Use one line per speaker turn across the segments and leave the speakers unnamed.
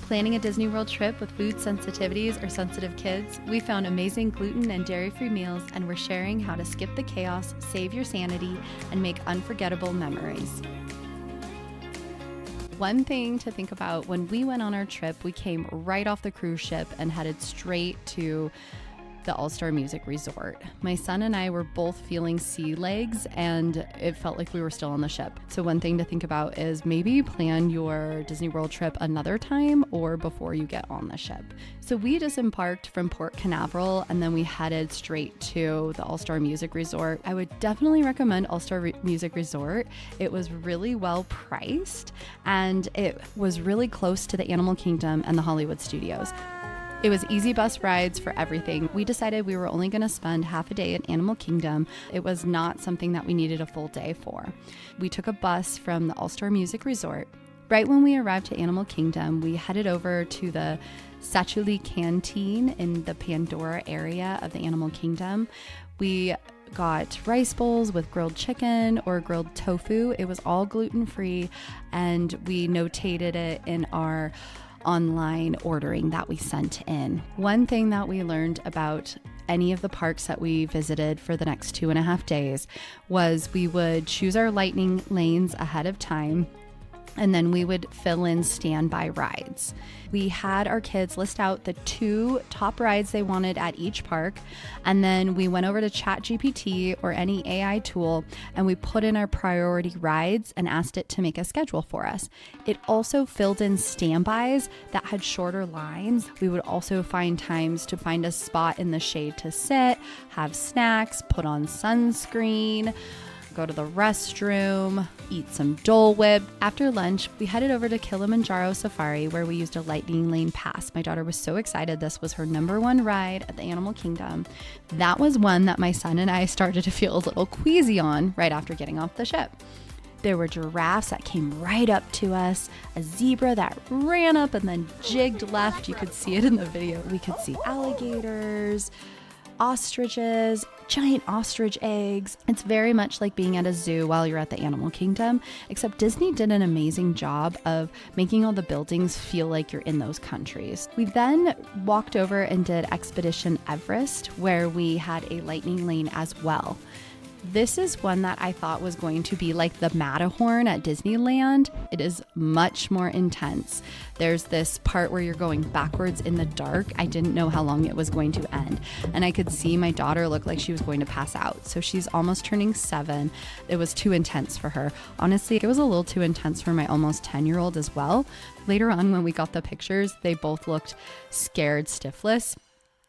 Planning a Disney World trip with food sensitivities or sensitive kids? We found amazing gluten and dairy-free meals, and we're sharing how to skip the chaos, save your sanity, and make unforgettable memories. One thing to think about: when we went on our trip, we came right off the cruise ship and headed straight to the All-Star Music Resort. My son and I were both feeling sea legs, and it felt like we were still on the ship. So one thing to think about is maybe plan your Disney World trip another time or before you get on the ship. So we disembarked from Port Canaveral, and then we headed straight to the All-Star Music Resort. I would definitely recommend All-Star Music Resort. It was really well priced, and it was really close to the Animal Kingdom and the Hollywood Studios. It was easy bus rides for everything. We decided we were only going to spend half a day at Animal Kingdom. It was not something that we needed a full day for. We took a bus from the All-Star Music Resort. Right when we arrived to Animal Kingdom, we headed over to the Satchuli Canteen in the Pandora area of the Animal Kingdom. We got rice bowls with grilled chicken or grilled tofu. It was all gluten-free, and we notated it in our online ordering that we sent in. One thing that we learned about any of the parks that we visited for the next 2.5 days was we would choose our lightning lanes ahead of time, and then we would fill in standby rides. We had our kids list out the 2 top rides they wanted at each park, and then we went over to ChatGPT or any AI tool, and we put in our priority rides and asked it to make a schedule for us. It also filled in standbys that had shorter lines. We would also find times to find a spot in the shade to sit, have snacks, put on sunscreen, go to the restroom, eat some Dole Whip. After lunch, we headed over to Kilimanjaro Safari, where we used a lightning lane pass. My daughter was so excited. This was her number 1 ride at the Animal Kingdom. That was one that my son and I started to feel a little queasy on right after getting off the ship. There were giraffes that came right up to us, a zebra that ran up and then jigged left. You could see it in the video. We could see alligators, ostriches, giant ostrich eggs. It's very much like being at a zoo while you're at the Animal Kingdom, except Disney did an amazing job of making all the buildings feel like you're in those countries. We then walked over and did Expedition Everest, where we had a lightning lane as well. This is one that I thought was going to be like the Matterhorn at Disneyland. It is much more intense. There's this part where you're going backwards in the dark. I didn't know how long it was going to end, and I could see my daughter look like she was going to pass out. So she's almost turning 7. It was too intense for her. Honestly, it was a little too intense for my almost 10-year-old as well. Later on, when we got the pictures, they both looked scared stiffless.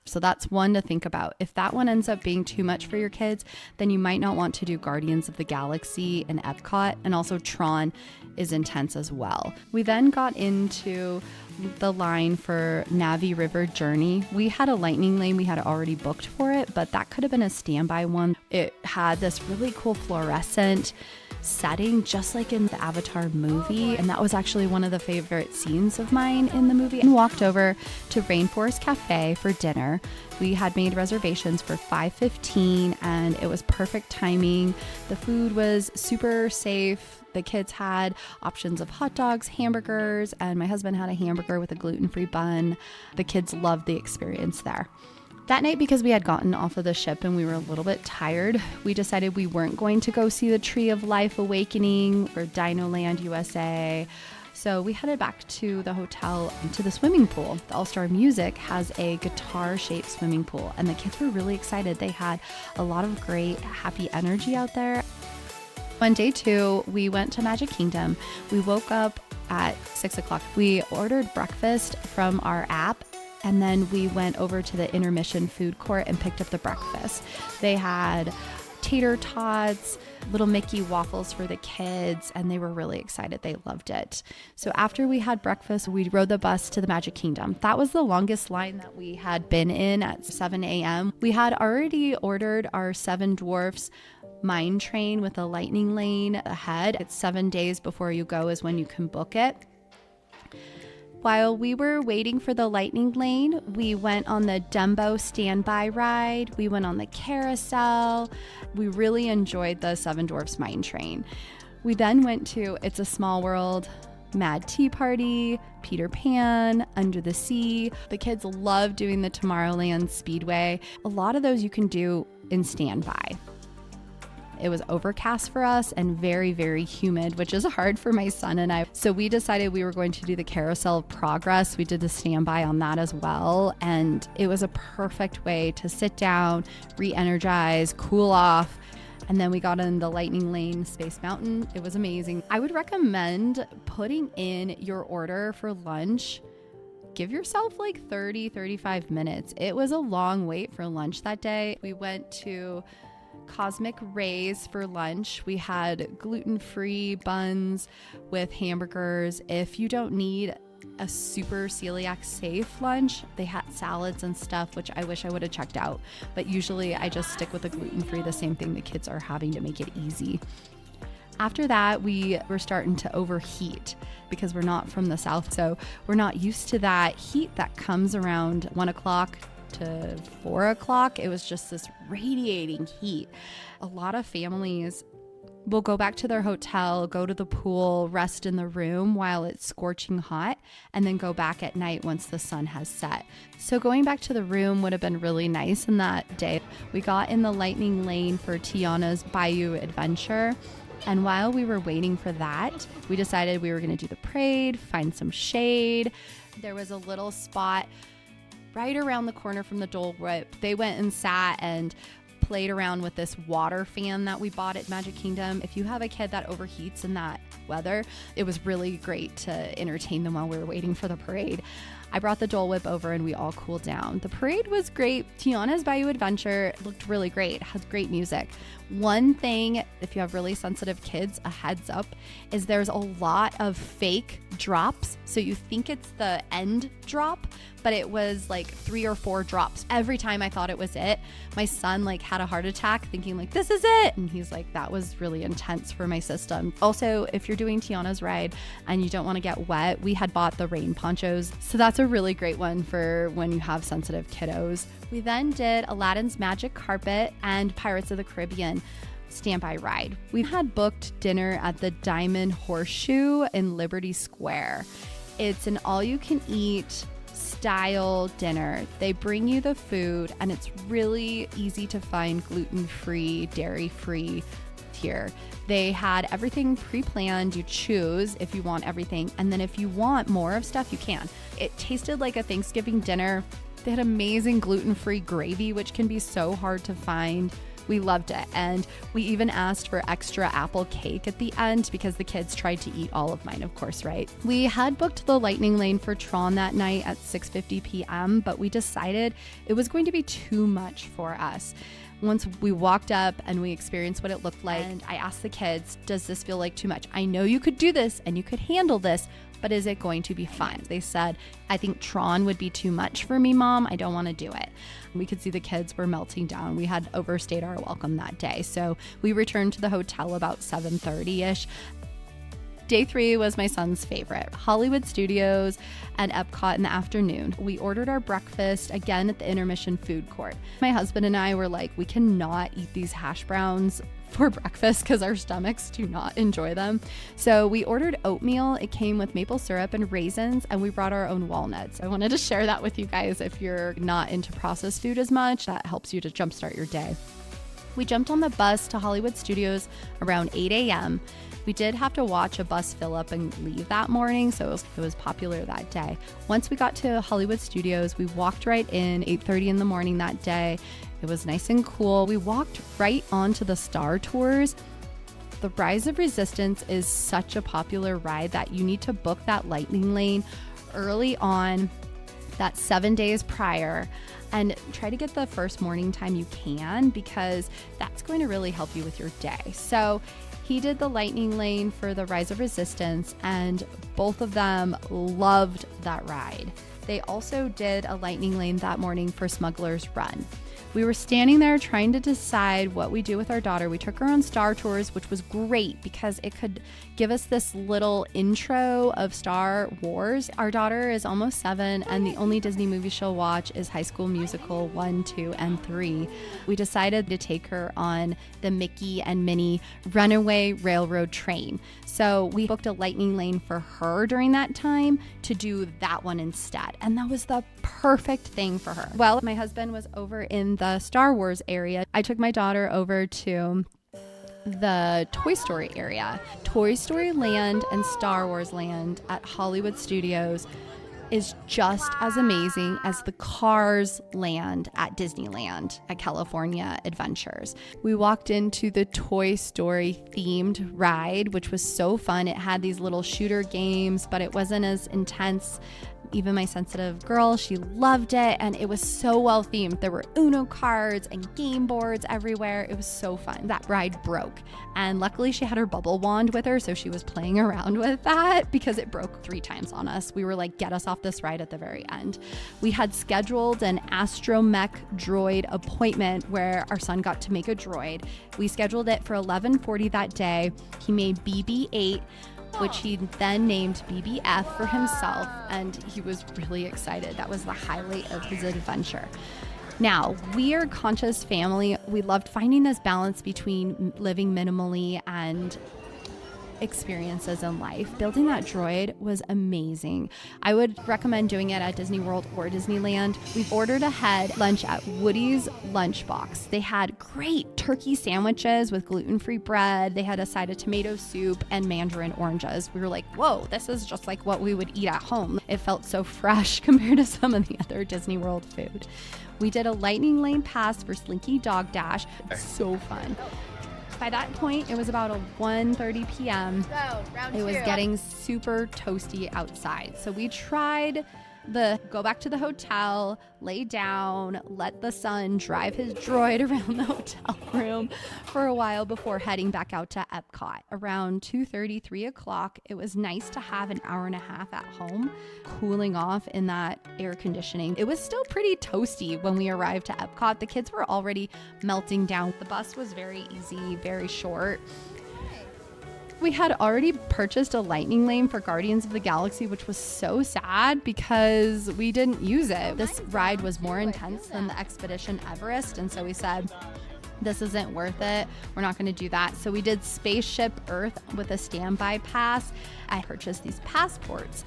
So that's one to think about. If that one ends up being too much for your kids, then you might not want to do Guardians of the Galaxy and Epcot, and also Tron is intense as well. We then got into the line for Navi River Journey. We had a lightning lane we had already booked for it, but that could have been a standby one. It had this really cool fluorescent setting, just like in the Avatar movie, and that was actually one of the favorite scenes of mine in the movie. And walked over to Rainforest Cafe for dinner. We had made reservations for 5:15, and it was perfect timing. The food was super safe. The kids had options of hot dogs, hamburgers, and my husband had a hamburger with a gluten-free bun. The kids loved the experience there. That night, because we had gotten off of the ship and we were a little bit tired, we decided we weren't going to go see the Tree of Life Awakening or Dino Land USA. So we headed back to the hotel and to the swimming pool. The All-Star Music has a guitar-shaped swimming pool, and the kids were really excited. They had a lot of great, happy energy out there. On day 2, we went to Magic Kingdom. We woke up at 6 o'clock. We ordered breakfast from our app, and then we went over to the intermission food court and picked up the breakfast. They had tater tots, little Mickey waffles for the kids, and they were really excited. They loved it. So after we had breakfast, we rode the bus to the Magic Kingdom. That was the longest line that we had been in at 7 a.m. We had already ordered our Seven Dwarfs Mine Train with a lightning lane ahead. It's 7 days before you go is when you can book it. While we were waiting for the lightning lane, we went on the Dumbo standby ride. We went on the carousel. We really enjoyed the Seven Dwarfs Mine Train. We then went to It's a Small World, Mad Tea Party, Peter Pan, Under the Sea. The kids love doing the Tomorrowland Speedway. A lot of those you can do in standby. It was overcast for us and very, very humid, which is hard for my son and I. So we decided we were going to do the Carousel of Progress. We did the standby on that as well. And it was a perfect way to sit down, re-energize, cool off. And then we got in the Lightning Lane Space Mountain. It was amazing. I would recommend putting in your order for lunch. Give yourself like 30, 35 minutes. It was a long wait for lunch that day. We went to Cosmic Rays for lunch. We had gluten-free buns with hamburgers. If you don't need a super celiac safe lunch, they had salads and stuff, which I wish I would have checked out. But usually I just stick with the gluten-free, the same thing the kids are having to make it easy. After that, we were starting to overheat because we're not from the South. So we're not used to that heat that comes around 1 o'clock to 4 o'clock. It was just this radiating heat. A lot of families will go back to their hotel, go to the pool, rest in the room while it's scorching hot, and then go back at night once the sun has set. So going back to the room would have been really nice in that day. We got in the Lightning Lane for Tiana's Bayou Adventure. And while we were waiting for that, we decided we were going to do the parade, find some shade. There was a little spot right around the corner from the Dole Whip. They went and sat and played around with this water fan that we bought at Magic Kingdom. If you have a kid that overheats in that weather, it was really great to entertain them while we were waiting for the parade. I brought the Dole Whip over and we all cooled down. The parade was great. Tiana's Bayou Adventure looked really great. It has great music. One thing, if you have really sensitive kids, a heads up, is there's a lot of fake drops. So you think it's the end drop, but it was like 3 or 4 drops. Every time I thought it was it, my son like had a heart attack thinking like, this is it. And he's like, that was really intense for my system. Also, if you're doing Tiana's ride and you don't want to get wet, we had bought the rain ponchos. So that's a really great one for when you have sensitive kiddos. We then did Aladdin's Magic Carpet and Pirates of the Caribbean standby ride. We had booked dinner at the Diamond Horseshoe in Liberty Square. It's an all-you-can-eat style dinner. They bring you the food and it's really easy to find gluten-free, dairy-free here. They had everything pre-planned. You choose if you want everything. And then if you want more of stuff, you can. It tasted like a Thanksgiving dinner. They had amazing gluten-free gravy, which can be so hard to find. We loved it. And we even asked for extra apple cake at the end because the kids tried to eat all of mine, of course, right? We had booked the Lightning Lane for Tron that night at 6:50 p.m., but we decided it was going to be too much for us. Once we walked up and we experienced what it looked like, and I asked the kids, does this feel like too much? I know you could do this and you could handle this, but is it going to be fun? They said, I think Tron would be too much for me, Mom. I don't want to do it. We could see the kids were melting down. We had overstayed our welcome that day. So we returned to the hotel about 7:30-ish. Day 3 was my son's favorite, Hollywood Studios and Epcot in the afternoon. We ordered our breakfast again at the intermission food court. My husband and I were like, we cannot eat these hash browns for breakfast because our stomachs do not enjoy them. So we ordered oatmeal. It came with maple syrup and raisins, and we brought our own walnuts. I wanted to share that with you guys. If you're not into processed food as much, that helps you to jumpstart your day. We jumped on the bus to Hollywood Studios around 8 a.m. We did have to watch a bus fill up and leave that morning, so it was popular that day. Once we got to Hollywood Studios, we walked right in 8:30 in the morning that day. It was nice and cool. We walked right onto the Star Tours. The Rise of Resistance is such a popular ride that you need to book that Lightning Lane early on, that 7 days prior, and try to get the first morning time you can because that's going to really help you with your day. So he did the Lightning Lane for the Rise of Resistance, and both of them loved that ride. They also did a lightning lane that morning for Smuggler's Run. We were standing there trying to decide what we do with our daughter. We took her on Star Tours, which was great because it could give us this little intro of Star Wars. Our daughter is almost 7, and the only Disney movie she'll watch is High School Musical 1, 2, and 3. We decided to take her on the Mickey and Minnie Runaway Railroad Train. So we booked a lightning lane for her during that time to do that one instead. And that was the perfect thing for her. Well, my husband was over in the Star Wars area. I took my daughter over to the Toy Story area. Toy Story Land and Star Wars Land at Hollywood Studios is just as amazing as the Cars Land at Disneyland at California Adventures. We walked into the Toy Story themed ride, which was so fun. It had these little shooter games, but it wasn't as intense. Even my sensitive girl, she loved it, and it was so well themed. There were Uno cards and game boards everywhere. It was so fun. That ride broke, and luckily she had her bubble wand with her, so she was playing around with that because it broke 3 times on us. We were like, get us off this ride at the very end. We had scheduled an astromech droid appointment where our son got to make a droid. We scheduled it for 11:40 that day. He made BB-8, which he then named BBF for himself, and he was really excited. That was the highlight of his adventure. Now, we are a conscious family. We loved finding this balance between living minimally and experiences in life. Building that droid was amazing. I would recommend doing it at Disney World or Disneyland. We've ordered ahead lunch at Woody's Lunchbox. They had great turkey sandwiches with gluten-free bread. They had a side of tomato soup and mandarin oranges. We were like, whoa, this is just like what we would eat at home. It felt so fresh compared to some of the other Disney World food. We did a lightning lane pass for Slinky Dog Dash. So fun. By that point, it was about 1:30 p.m. It was getting super toasty outside. So we tried go back to the hotel, lay down, let the son drive his droid around the hotel room for a while before heading back out to Epcot. Around 2:30, 3 o'clock, it was nice to have an hour and a half at home, cooling off in that air conditioning. It was still pretty toasty when we arrived to Epcot. The kids were already melting down. The bus was very easy, very short. We had already purchased a lightning lane for Guardians of the Galaxy, which was so sad because we didn't use it. This ride was more intense than the Expedition Everest, and so we said, this isn't worth it. We're not going to do that. So we did Spaceship Earth with a standby pass. I purchased these passports,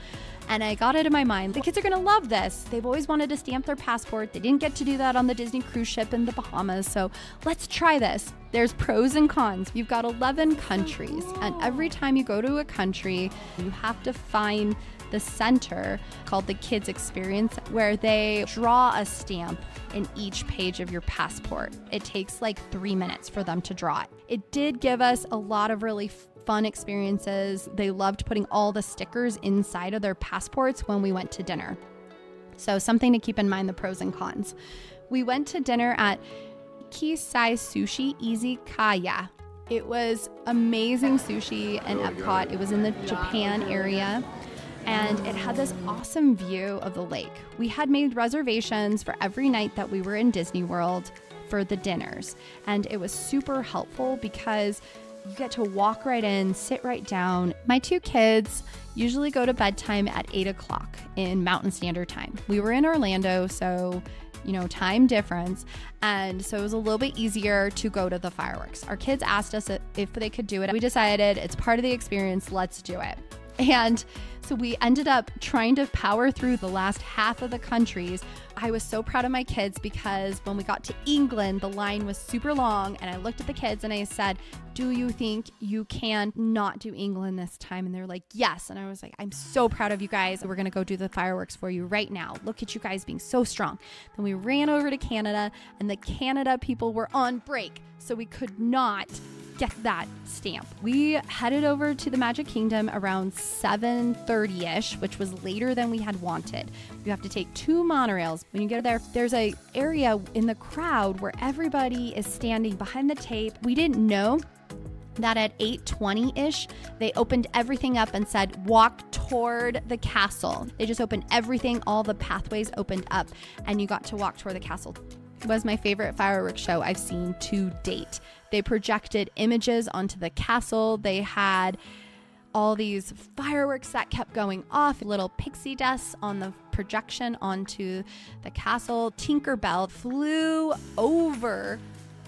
and I got it in my mind, the kids are going to love this. They've always wanted to stamp their passport. They didn't get to do that on the Disney cruise ship in the Bahamas, so let's try this. There's pros and cons. You've got 11 countries, and every time you go to a country, you have to find the center called the Kids Experience, where they draw a stamp in each page of your passport. It takes like 3 minutes for them to draw it. It did give us a lot of really fun experiences. They loved putting all the stickers inside of their passports when we went to dinner. So something to keep in mind, the pros and cons. We went to dinner at Kisai Sushi Izakaya. It was amazing sushi in Epcot. It was in the Japan area, and it had this awesome view of the lake. We had made reservations for every night that we were in Disney World for the dinners, and it was super helpful because you get to walk right in, sit right down. My 2 kids usually go to bedtime at 8 o'clock in Mountain Standard Time. We were in Orlando, so time difference. And so it was a little bit easier to go to the fireworks. Our kids asked us if they could do it. We decided it's part of the experience. Let's do it. And so we ended up trying to power through the last half of the countries. I was so proud of my kids because when we got to England, the line was super long. And I looked at the kids and I said, do you think you can not do England this time? And they're like, yes. And I was like, I'm so proud of you guys. We're going to go do the fireworks for you right now. Look at you guys being so strong. Then we ran over to Canada, and the Canada people were on break, so we could not get that stamp. We headed over to the Magic Kingdom around 7:30ish, which was later than we had wanted. You have to take 2 monorails. When you get there, there's a area in the crowd where everybody is standing behind the tape. We didn't know that at 8:20-ish, they opened everything up and said, walk toward the castle. They just opened everything. All the pathways opened up and you got to walk toward the castle. It was my favorite fireworks show I've seen to date. They projected images onto the castle. They had all these fireworks that kept going off, little pixie dust on the projection onto the castle. Tinkerbell flew over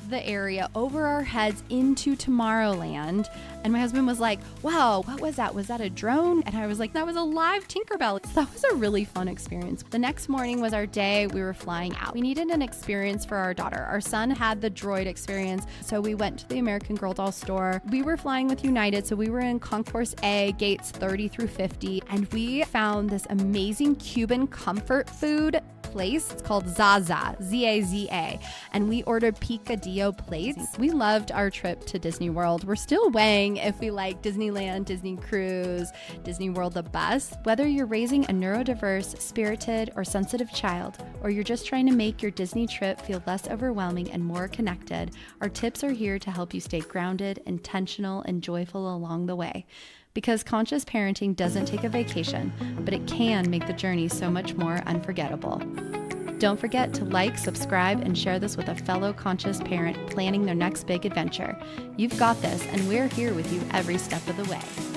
the area, over our heads into Tomorrowland. And my husband was like, wow, what was that? Was that a drone? And I was like, that was a live Tinkerbell. That was a really fun experience. The next morning was our day we were flying out. We needed an experience for our daughter. Our son had the droid experience, so we went to the American Girl doll store. We were flying with United, so we were in Concourse A, gates 30 through 50, and we found this amazing Cuban comfort food place. It's called Zaza, Z-A-Z-A, and we ordered picadillo plates. We loved our trip to Disney World. We're still weighing if we like Disneyland, Disney Cruise, Disney World the best. Whether you're raising a neurodiverse, spirited, or sensitive child, or you're just trying to make your Disney trip feel less overwhelming and more connected, our tips are here to help you stay grounded, intentional, and joyful along the way. Because conscious parenting doesn't take a vacation, but it can make the journey so much more unforgettable. Don't forget to like, subscribe, and share this with a fellow conscious parent planning their next big adventure. You've got this, and we're here with you every step of the way.